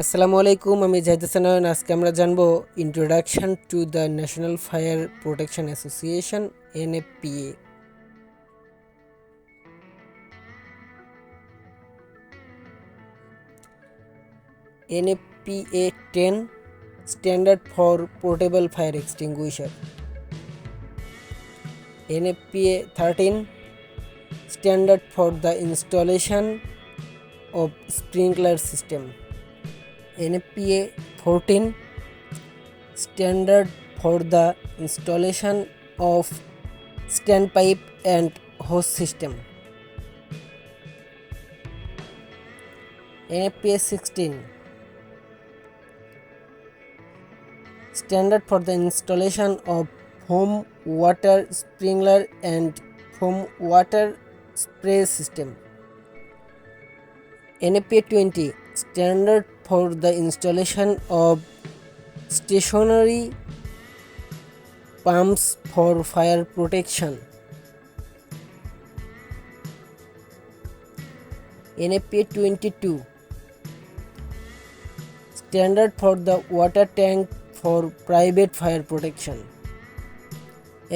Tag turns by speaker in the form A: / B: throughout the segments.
A: আসসালামু আলাইকুম, আমি জাহিদ হাসান। আজকে আমরা জানবো introduction to the national fire protection association NFPA। NFPA 10 standard for portable fire extinguisher. NFPA 13 standard for the installation of sprinkler system. NFPA 14 standard for the installation of standpipe and hose system. NFPA 16 standard for the installation of foam water sprinkler and foam water spray system. NFPA 20 standard for the installation of stationary pumps for fire protection. NFPA 22 standard for the water tank for private fire protection.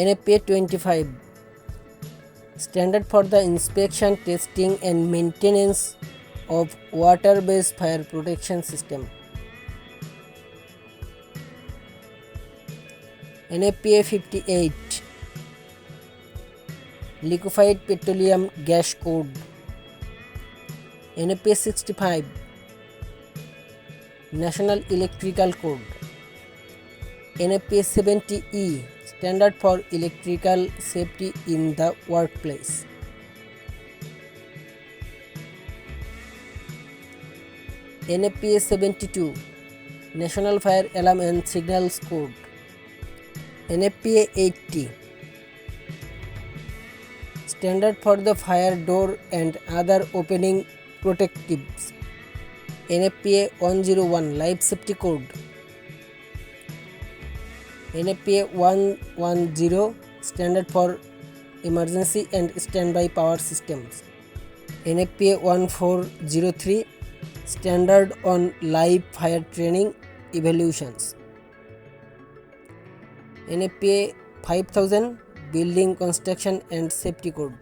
A: NFPA 25 standard for the inspection, testing and maintenance of water-based fire protection system. NFPA 58 liquefied petroleum gas code. NFPA 65 national electrical code. NFPA 70E standard for electrical safety in the workplace. NFPA 72 national fire alarm and signals code. NFPA 80 standard for the fire door and other opening protectives. NFPA 101 life safety code. NFPA 110 standard for emergency and standby power systems. NFPA 1403 standard on live fire training evaluations. NFPA 5000 building construction and safety code.